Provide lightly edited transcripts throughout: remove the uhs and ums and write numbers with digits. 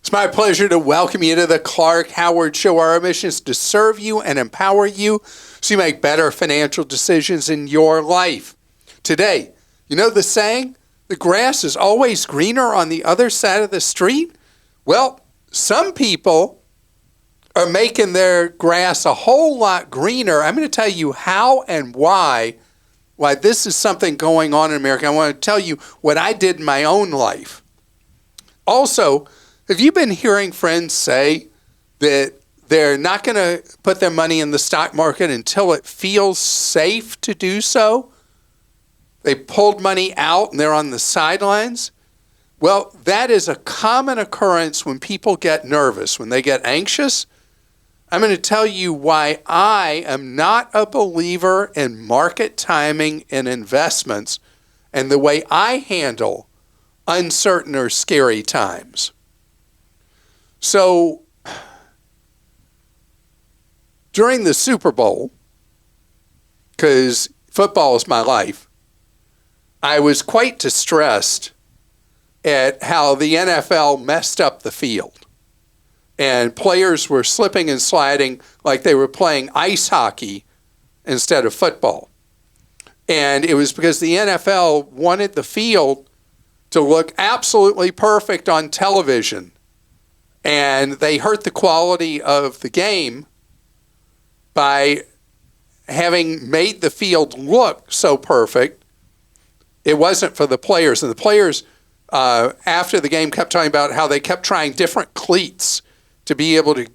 It's my pleasure to welcome you to the Clark Howard Show. Our mission is to serve you and empower you so you make better financial decisions in your life. Today, you know the saying, the grass is always greener on the other side of the street? Well, some people are making their grass a whole lot greener. I'm going to tell you how and why this is something going on in America. I want to tell you what I did in my own life. Also, have you been hearing friends say that they're not going to put their money in the stock market until it feels safe to do so? They pulled money out and they're on the sidelines. Well, that is a common occurrence when people get nervous, when they get anxious. I'm going to tell you why I am not a believer in market timing and investments and the way I handle uncertain or scary times. So, during the Super Bowl, because football is my life, I was quite distressed at how the NFL messed up the field. And players were slipping and sliding like they were playing ice hockey instead of football. And it was because the NFL wanted the field to look absolutely perfect on television. And they hurt the quality of the game by having made the field look so perfect. It wasn't for the players. And the players, after the game, kept talking about how they kept trying different cleats to be able to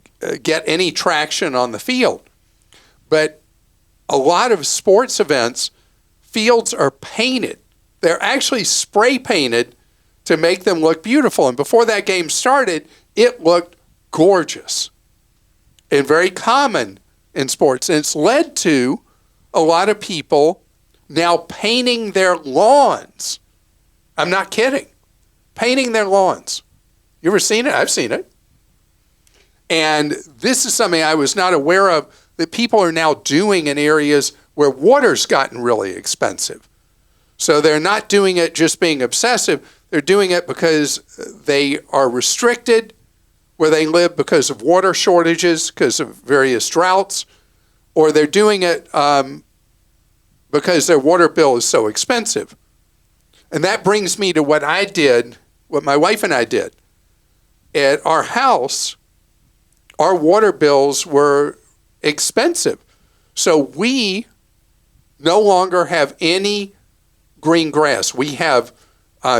get any traction on the field. But a lot of sports events, fields are painted. They're actually spray painted to make them look beautiful. And before that game started, it looked gorgeous and very common in sports. And it's led to a lot of people now painting their lawns. I'm not kidding. Painting their lawns. You ever seen it? I've seen it. And this is something I was not aware of that people are now doing in areas where water's gotten really expensive. So they're not doing it just being obsessive. They're doing it because they are restricted where they live because of water shortages, because of various droughts, or they're doing it because their water bill is so expensive. And that brings me to what I did, what my wife and I did. At our house, our water bills were expensive. So we no longer have any green grass. We have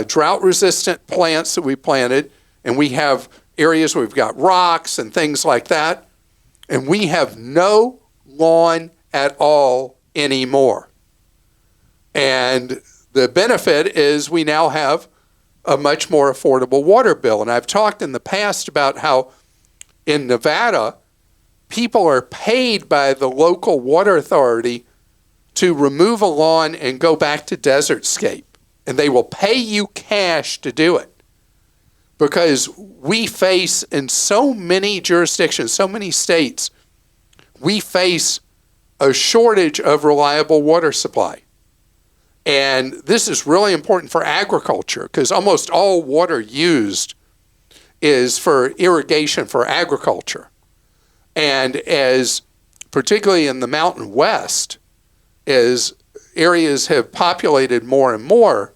drought-resistant plants that we planted, and we have areas where we've got rocks and things like that, and we have no lawn at all anymore. And the benefit is we now have a much more affordable water bill. And I've talked in the past about how in Nevada, people are paid by the local water authority to remove a lawn and go back to desertscape. And they will pay you cash to do it. Because we face in so many jurisdictions, so many states, we face a shortage of reliable water supply. And this is really important for agriculture because almost all water used is for irrigation for agriculture. And as particularly in the Mountain West, as areas have populated more and more,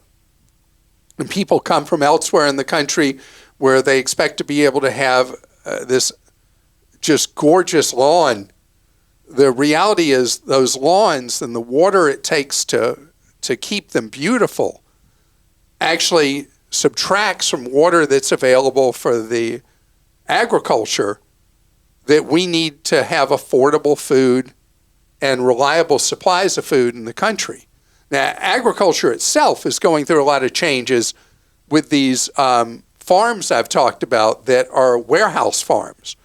and people come from elsewhere in the country where they expect to be able to have this just gorgeous lawn. The reality is those lawns and the water it takes to keep them beautiful actually subtracts from water that's available for the agriculture that we need to have affordable food and reliable supplies of food in the country. Now, agriculture itself is going through a lot of changes with these farms I've talked about that are warehouse farms,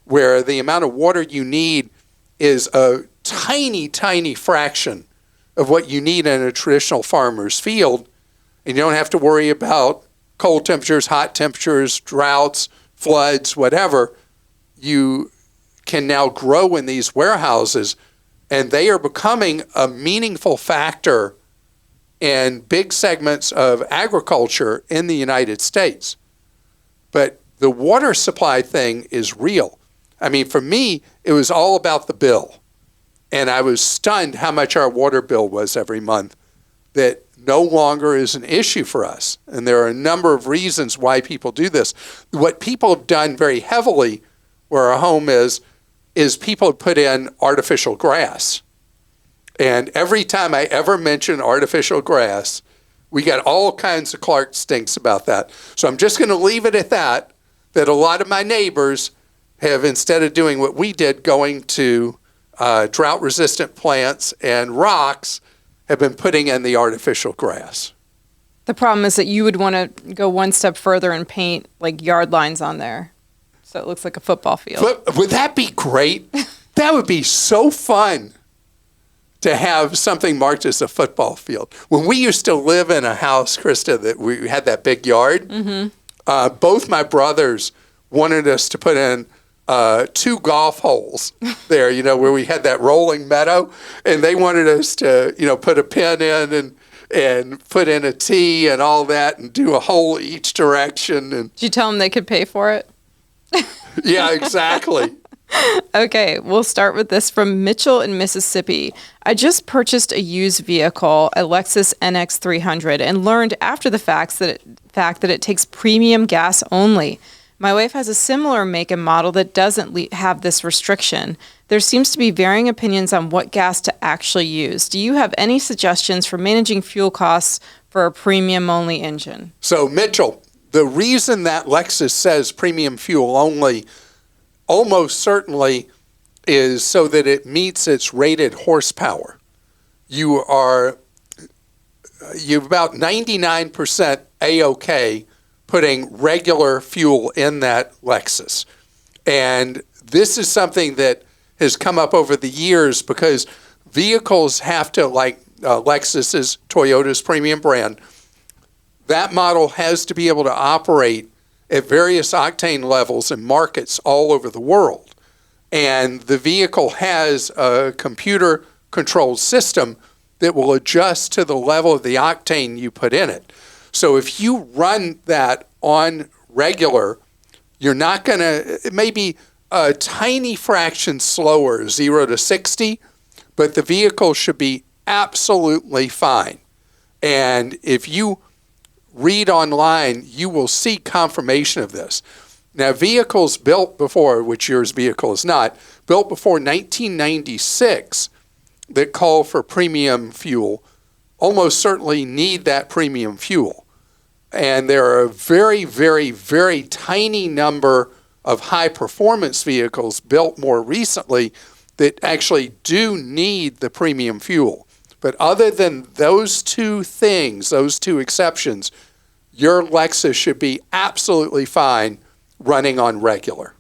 where the amount of water you need is a tiny, tiny fraction of what you need in a traditional farmer's field, and you don't have to worry about cold temperatures, hot temperatures, droughts, floods, whatever. You can now grow in these warehouses, and they are becoming a meaningful factor in big segments of agriculture in the United States. But the water supply thing is real. I mean, for me, it was all about the bill. And I was stunned how much our water bill was every month. That no longer is an issue for us. And there are a number of reasons why people do this. What people have done very heavily where our home is people have put in artificial grass. And every time I ever mention artificial grass, we get all kinds of Clark stinks about that. So I'm just going to leave it at that a lot of my neighbors have, instead of doing what we did, going to drought-resistant plants and rocks, have been putting in the artificial grass. The problem is that you would want to go one step further and paint like yard lines on there, so it looks like a football field. But would that be great? That would be so fun to have something marked as a football field. When we used to live in a house, Christa, that we had that big yard, both my brothers wanted us to put in 2 golf holes there, where we had that rolling meadow, and they wanted us to, put a pin in and put in a tee and all that and do a hole each direction. And did you tell them they could pay for it? Yeah, exactly. Okay, we'll start with this from Mitchell in Mississippi. I just purchased a used vehicle, a Lexus NX 300, and learned after the fact that it takes premium gas only. My wife has a similar make and model that doesn't have this restriction. There seems to be varying opinions on what gas to actually use. Do you have any suggestions for managing fuel costs for a premium-only engine? So, Mitchell, the reason that Lexus says premium fuel only almost certainly is so that it meets its rated horsepower. You've about 99% A-OK putting regular fuel in that Lexus. And this is something that has come up over the years because vehicles have to, like Lexus is Toyota's premium brand, that model has to be able to operate at various octane levels in markets all over the world. And the vehicle has a computer-controlled system that will adjust to the level of the octane you put in it. So if you run that on regular, you're not going to, it may be a tiny fraction slower, 0 to 60, but the vehicle should be absolutely fine. And if you read online, you will see confirmation of this. Now, vehicles built before, which yours vehicle is not, built before 1996 that call for premium fuel almost certainly need that premium fuel. And there are a very, very, very tiny number of high-performance vehicles built more recently that actually do need the premium fuel. But other than those two things, those two exceptions, your Lexus should be absolutely fine running on regular.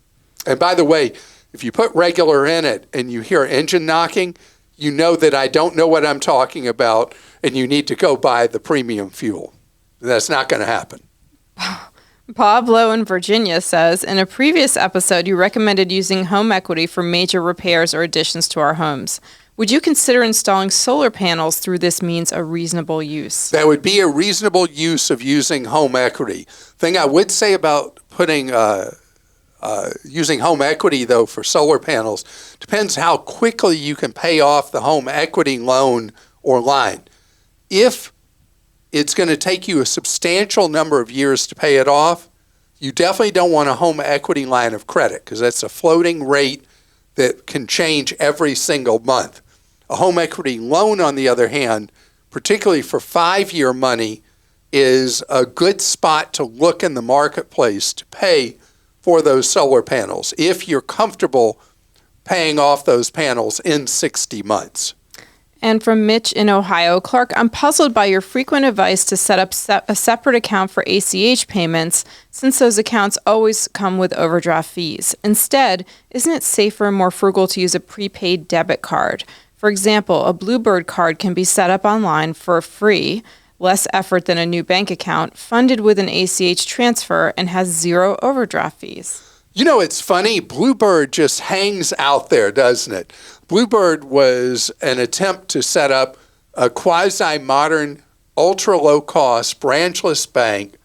And by the way, if you put regular in it and you hear engine knocking, you know that I don't know what I'm talking about and you need to go buy the premium fuel. That's not going to happen. Pablo in Virginia says, in a previous episode, you recommended using home equity for major repairs or additions to our homes. Would you consider installing solar panels through this means a reasonable use? That would be a reasonable use of using home equity. Thing I would say about putting using home equity, though, for solar panels, depends how quickly you can pay off the home equity loan or line. If it's going to take you a substantial number of years to pay it off, you definitely don't want a home equity line of credit because that's a floating rate that can change every single month. A home equity loan, on the other hand, particularly for 5-year money, is a good spot to look in the marketplace to pay for those solar panels if you're comfortable paying off those panels in 60 months. And from Mitch in Ohio, Clark, I'm puzzled by your frequent advice to set up a separate account for ACH payments since those accounts always come with overdraft fees. Instead, isn't it safer and more frugal to use a prepaid debit card? For example, a Bluebird card can be set up online for free, less effort than a new bank account, funded with an ACH transfer, and has 0 overdraft fees. You know, it's funny. Bluebird just hangs out there, doesn't it? Bluebird was an attempt to set up a quasi-modern, ultra-low-cost, branchless bank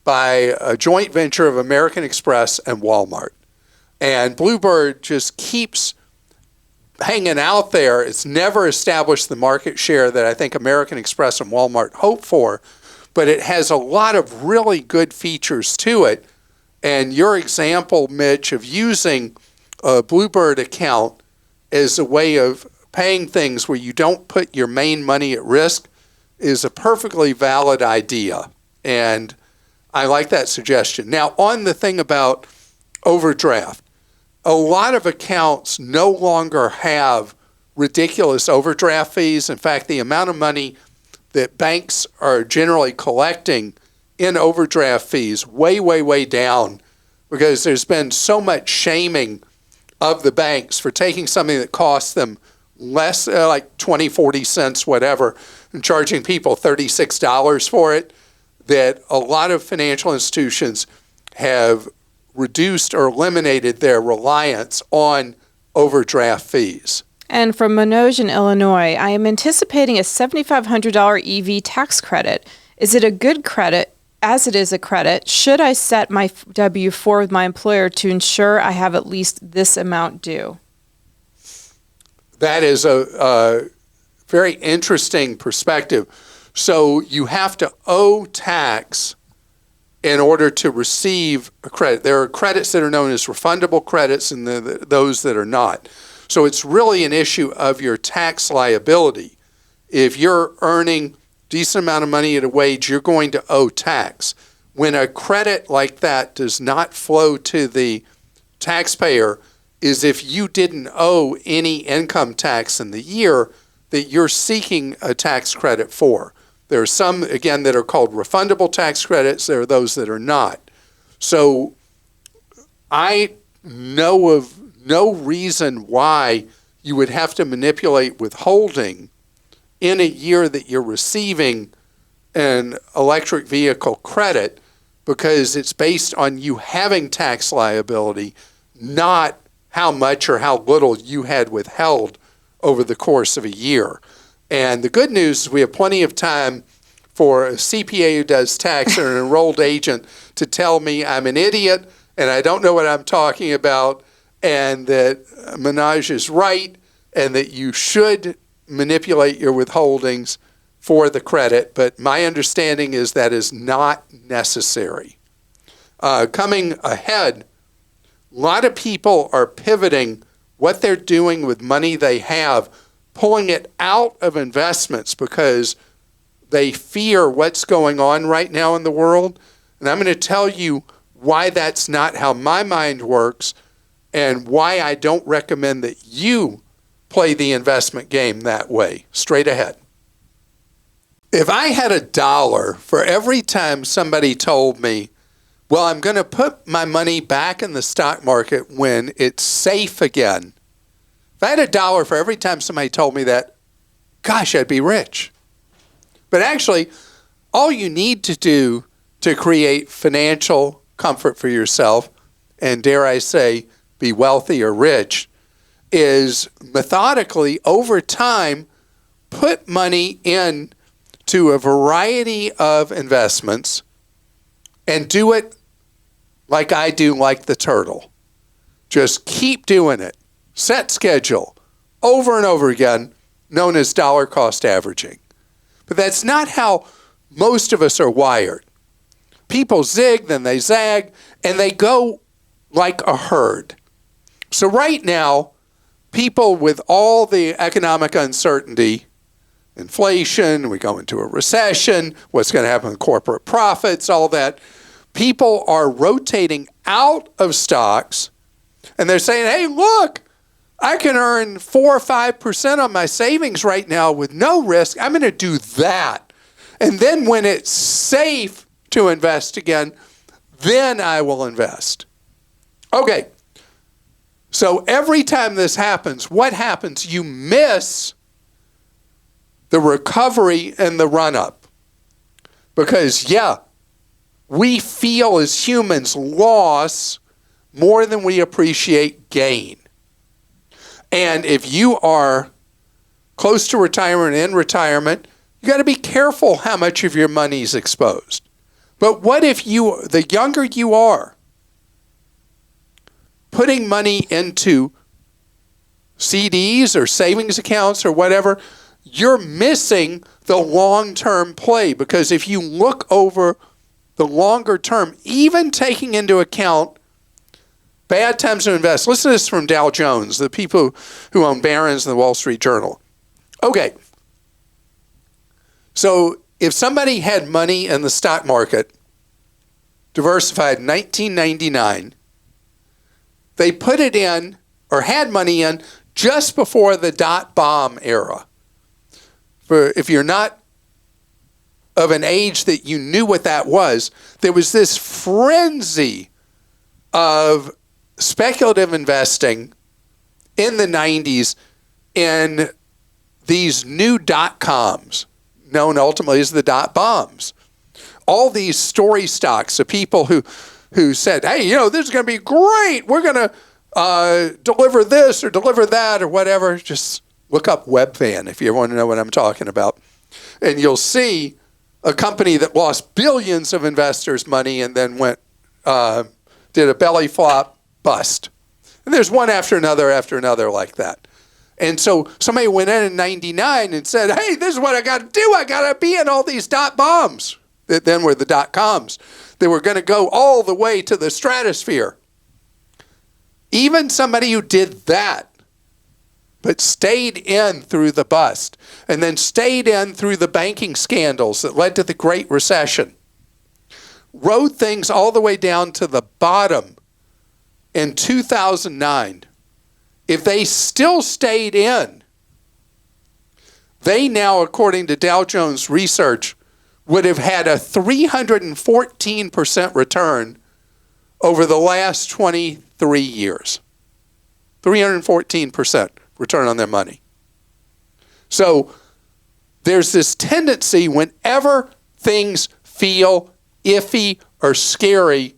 by a joint venture of American Express and Walmart. And Bluebird just keeps hanging out there. It's never established the market share that I think American Express and Walmart hope for, but it has a lot of really good features to it. And your example, Mitch, of using a Bluebird account as a way of paying things where you don't put your main money at risk is a perfectly valid idea. And I like that suggestion. Now, on the thing about overdraft, a lot of accounts no longer have ridiculous overdraft fees. In fact, the amount of money that banks are generally collecting in overdraft fees way, way, way down, because there's been so much shaming of the banks for taking something that costs them less, like 20, 40 cents, whatever, and charging people $36 for it, that a lot of financial institutions have reduced or eliminated their reliance on overdraft fees. And from Manoj in Illinois, I am anticipating a $7,500 EV tax credit. Is it a good credit? As it is a credit, should I set my W-4 with my employer to ensure I have at least this amount due? That is a very interesting perspective. So you have to owe tax in order to receive a credit. There are credits that are known as refundable credits and those that are not. So it's really an issue of your tax liability. If you're earning a decent amount of money at a wage, you're going to owe tax. When a credit like that does not flow to the taxpayer, is if you didn't owe any income tax in the year that you're seeking a tax credit for. There are some, again, that are called refundable tax credits. There are those that are not. So I know of no reason why you would have to manipulate withholding in a year that you're receiving an electric vehicle credit, because it's based on you having tax liability, not how much or how little you had withheld over the course of a year. And the good news is we have plenty of time for a CPA who does tax or an enrolled agent to tell me I'm an idiot and I don't know what I'm talking about, and that Manoj is right, and that you should manipulate your withholdings for the credit. But my understanding is that is not necessary. Coming ahead, a lot of people are pivoting what they're doing with money they have, pulling it out of investments because they fear what's going on right now in the world. And I'm going to tell you why that's not how my mind works, and why I don't recommend that you play the investment game that way. Straight ahead. If I had $1 for every time somebody told me, well, I'm going to put my money back in the stock market when it's safe again. If I had $1 for every time somebody told me that, gosh, I'd be rich. But actually, all you need to do to create financial comfort for yourself, and dare I say, be wealthy or rich, is methodically, over time, put money in to a variety of investments and do it like I do, like the turtle. Just keep doing it. Set schedule over and over again, known as dollar cost averaging. But that's not how most of us are wired. People zig, then they zag, and they go like a herd. So right now, people with all the economic uncertainty, inflation, we go into a recession, what's going to happen with corporate profits, all that, people are rotating out of stocks, and they're saying, hey, look, I can earn 4 or 5% on my savings right now with no risk. I'm going to do that. And then when it's safe to invest again, then I will invest. Okay. So every time this happens, what happens? You miss the recovery and the run-up. Because, yeah, we feel as humans loss more than we appreciate gain. And if you are close to retirement, in retirement, you got to be careful how much of your money is exposed. But what if the younger you are, putting money into CDs or savings accounts or whatever, you're missing the long-term play, because if you look over the longer term, even taking into account bad times to invest. Listen to this from Dow Jones, the people who own Barron's and the Wall Street Journal. Okay, so if somebody had money in the stock market, diversified in 1999, they put it in or had money in just before the dot-bomb era. If you're not of an age that you knew what that was, there was this frenzy of speculative investing in the 90s in these new dot-coms, known ultimately as the dot-bombs. All these story stocks of people who said, hey, this is going to be great. We're going to deliver this or deliver that or whatever. Just look up Webfan if you want to know what I'm talking about. And you'll see a company that lost billions of investors' money and then did a belly flop bust. And there's one after another like that. And so somebody went in 99 and said, hey, this is what I got to do. I got to be in all these dot bombs that then were the dot coms. They were going to go all the way to the stratosphere. Even somebody who did that, but stayed in through the bust, and then stayed in through the banking scandals that led to the Great Recession, rode things all the way down to the bottom in 2009. If they still stayed in, they now, according to Dow Jones research, would have had a 314% return over the last 23 years. 314% return on their money. So there's this tendency whenever things feel iffy or scary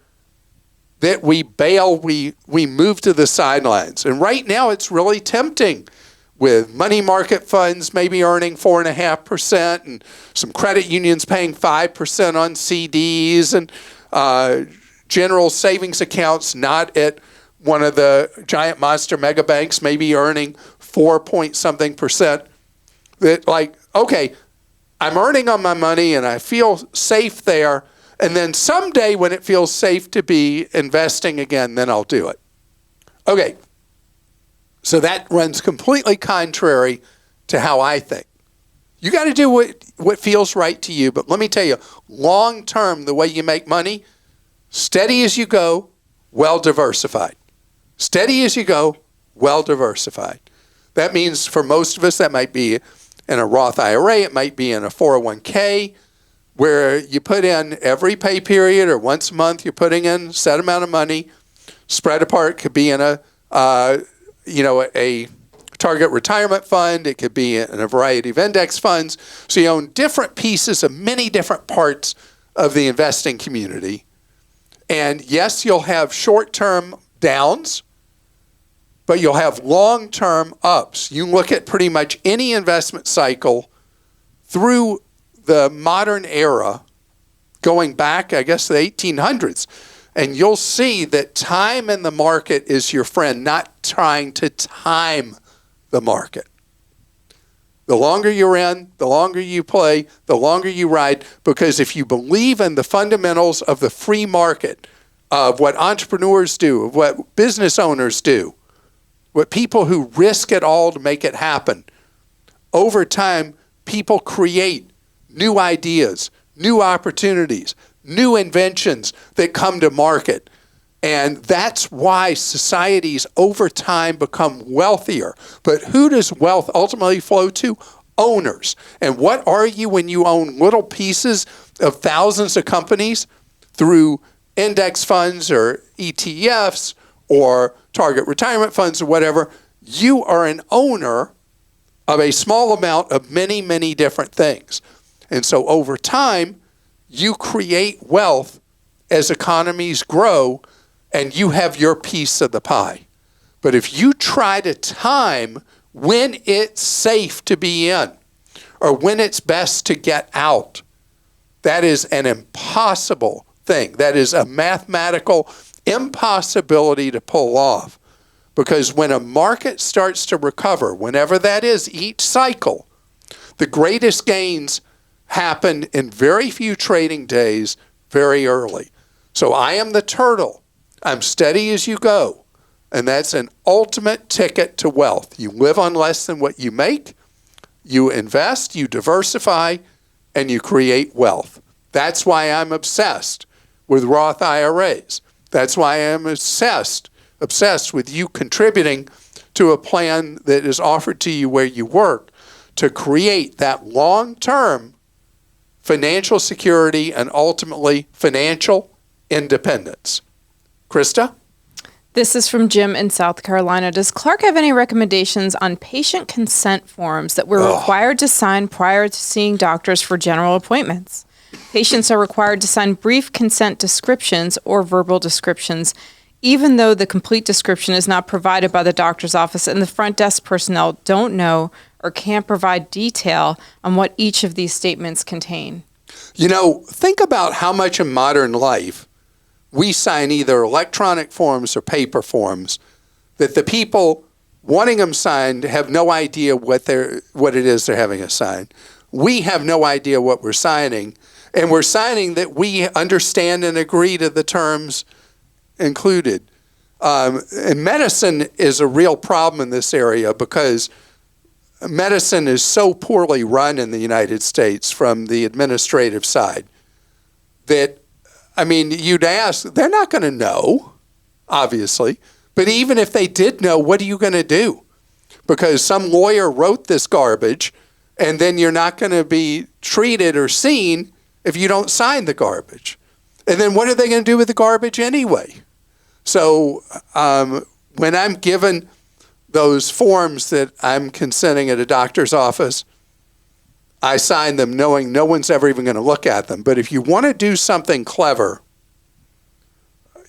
that we bail, we move to the sidelines. And right now it's really tempting with money market funds maybe earning 4.5% and some credit unions paying 5% on CDs and general savings accounts not at one of the giant monster mega banks maybe earning 4-point-something%. That okay, I'm earning on my money and I feel safe there. And then someday when it feels safe to be investing again, then I'll do it. Okay, so that runs completely contrary to how I think. You got to do what feels right to you. But let me tell you, long term, the way you make money, steady as you go, well diversified. Steady as you go, well diversified. That means for most of us, that might be in a Roth IRA, it might be in a 401k, where you put in every pay period or once a month, you're putting in a set amount of money, spread apart. Could be in a target retirement fund. It could be in a variety of index funds. So you own different pieces of many different parts of the investing community. And yes, you'll have short-term downs, but you'll have long-term ups. You look at pretty much any investment cycle through the modern era, going back, I guess, to the 1800s, and you'll see that time in the market is your friend, not trying to time the market. The longer you're in, the longer you play, the longer you ride, because if you believe in the fundamentals of the free market, of what entrepreneurs do, of what business owners do, what people who risk it all to make it happen, over time, people create new ideas, new opportunities, new inventions that come to market. And that's why societies over time become wealthier. But who does wealth ultimately flow to? Owners. And what are you when you own little pieces of thousands of companies through index funds or ETFs or target retirement funds or whatever? You are an owner of a small amount of many, many different things. And so over time, you create wealth as economies grow, and you have your piece of the pie. But if you try to time when it's safe to be in or when it's best to get out, That is an impossible thing. That is a mathematical impossibility to pull off. Because when a market starts to recover, whenever that is, each cycle, the greatest gains happen in very few trading days, very early. So I am the turtle. I'm steady as you go. And that's an ultimate ticket to wealth. You live on less than what you make, you invest, you diversify, and you create wealth. That's why I'm obsessed with Roth IRAs. That's why I'm obsessed with you contributing to a plan that is offered to you where you work to create that long-term financial security and ultimately financial independence. Christa? This is from Jim in South Carolina. Does Clark have any recommendations on patient consent forms that we're required to sign prior to seeing doctors for general appointments? Patients are required to sign brief consent descriptions or verbal descriptions, even though the complete description is not provided by the doctor's office and the front desk personnel don't know or can't provide detail on what each of these statements contain. You know, think about how much in modern life we sign either electronic forms or paper forms that the people wanting them signed have no idea what it is they're having us sign. We have no idea what we're signing, and we're signing that we understand and agree to the terms included. And medicine is a real problem in this area because medicine is so poorly run in the United States from the administrative side that, I mean, you'd ask, they're not going to know, obviously. But even if they did know, what are you going to do? Because some lawyer wrote this garbage, and then you're not going to be treated or seen if you don't sign the garbage. And then what are they going to do with the garbage anyway? So when I'm given those forms that I'm consenting at a doctor's office, I sign them knowing no one's ever even going to look at them. But if you want to do something clever,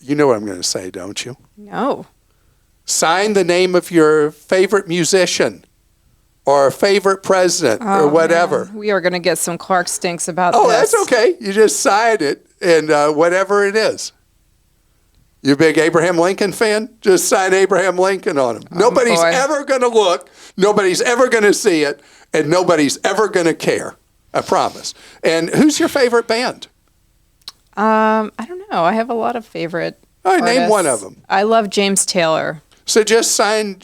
you know what I'm going to say, don't you? No. Sign the name of your favorite musician or favorite president or whatever. Man. We are going to get some Clark stinks about this. Oh, that's okay. You just sign it and whatever it is. You a big Abraham Lincoln fan? Just sign Abraham Lincoln on him. Nobody's ever going to look. Nobody's ever going to see it. And nobody's ever going to care. I promise. And who's your favorite band? I don't know. I have a lot of favorite All right, artists. name one of them. I love James Taylor. So just sign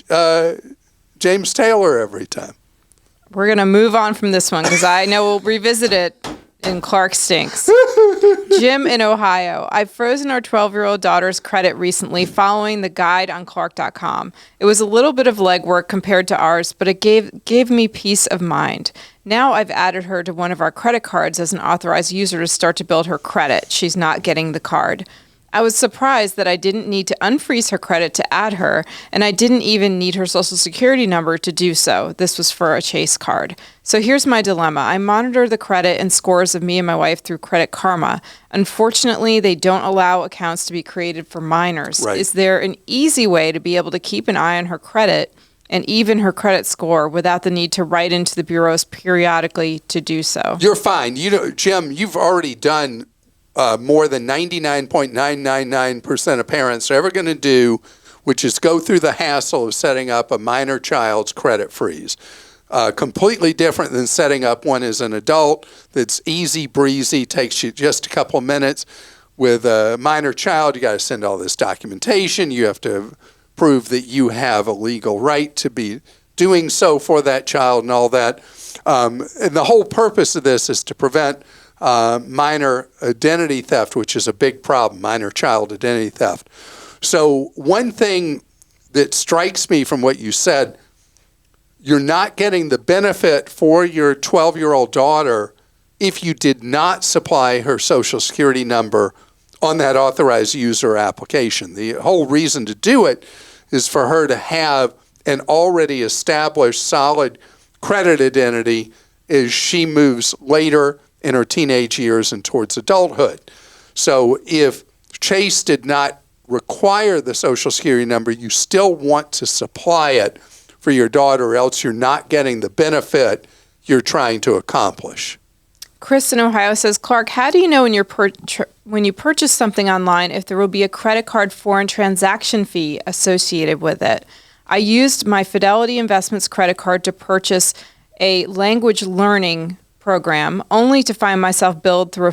James Taylor every time. We're going to move on from this one because I know we'll revisit it in Clark Stinks. Jim in Ohio. I've frozen our 12-year-old daughter's credit recently following the guide on Clark.com. It was a little bit of legwork compared to ours, but it gave me peace of mind. Now I've added her to one of our credit cards as an authorized user to start to build her credit. She's not getting the card. I was surprised that I didn't need to unfreeze her credit to add her, and I didn't even need her social security number to do so. This was for a Chase card. So here's my dilemma. I monitor the credit and scores of me and my wife through Credit Karma. Unfortunately, they don't allow accounts to be created for minors. Right. Is there an easy way to be able to keep an eye on her credit and even her credit score without the need to write into the bureaus periodically to do so? You're fine. You know, Jim, you've already done more than 99.999% of parents are ever going to do, which is go through the hassle of setting up a minor child's credit freeze. Completely different than setting up one as an adult that's easy breezy, takes you just a couple of minutes. With a minor child, you got to send all this documentation. You have to prove that you have a legal right to be doing so for that child and all that. And the whole purpose of this is to prevent minor identity theft, which is a big problem, minor child identity theft. So one thing that strikes me from what you said, you're not getting the benefit for your 12-year-old daughter if you did not supply her social security number on that authorized user application. The whole reason to do it is for her to have an already established solid credit identity as she moves later in her teenage years and towards adulthood. So if Chase did not require the social security number, you still want to supply it for your daughter, or else you're not getting the benefit you're trying to accomplish. Chris in Ohio says, Clark, how do you know when you purchase something online if there will be a credit card foreign transaction fee associated with it? I used my Fidelity Investments credit card to purchase a language learning program, only to find myself billed through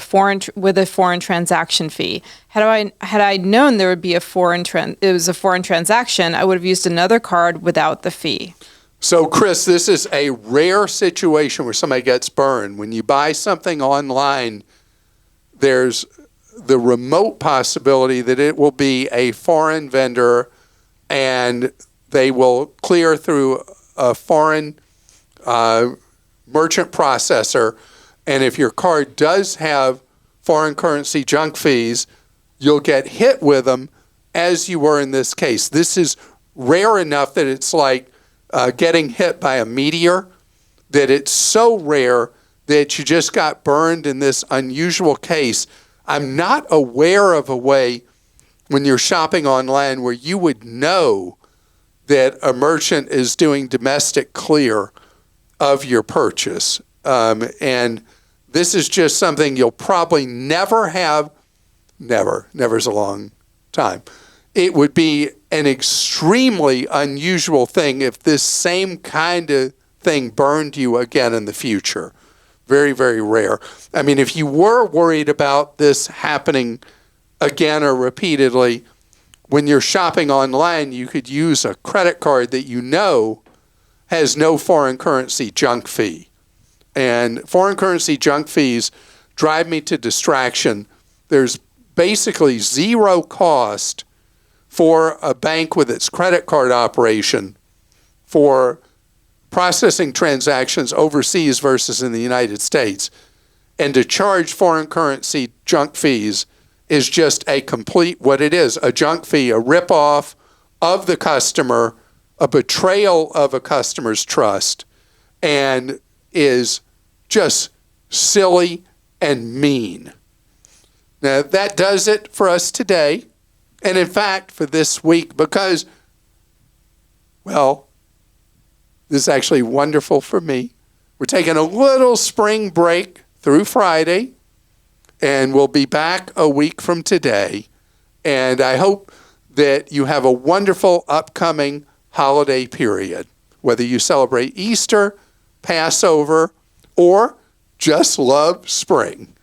with a foreign transaction fee. Had I known there would be a foreign transaction, I would have used another card without the fee. So, Chris, this is a rare situation where somebody gets burned. When you buy something online, there's the remote possibility that it will be a foreign vendor and they will clear through a foreign merchant processor. And if your card does have foreign currency junk fees, you'll get hit with them, as you were in this case. This is rare enough that it's like getting hit by a meteor, that it's so rare that you just got burned in this unusual case. I'm not aware of a way when you're shopping online where you would know that a merchant is doing domestic clear of your purchase. And this is just something you'll probably never have. Never's a long time. It would be an extremely unusual thing if this same kind of thing burned you again in the future. Very, very rare. I mean, if you were worried about this happening again or repeatedly, when you're shopping online, you could use a credit card that you know has no foreign currency junk fee. And foreign currency junk fees drive me to distraction. There's basically zero cost for a bank with its credit card operation for processing transactions overseas versus in the United States. And to charge foreign currency junk fees is just a complete, what it is, a junk fee, a ripoff of the customer, a betrayal of a customer's trust, and is just silly and mean. Now, that does it for us today. And in fact, for this week, because, well, this is actually wonderful for me. We're taking a little spring break through Friday, and we'll be back a week from today. And I hope that you have a wonderful upcoming holiday period, whether you celebrate Easter, Passover, or just love spring.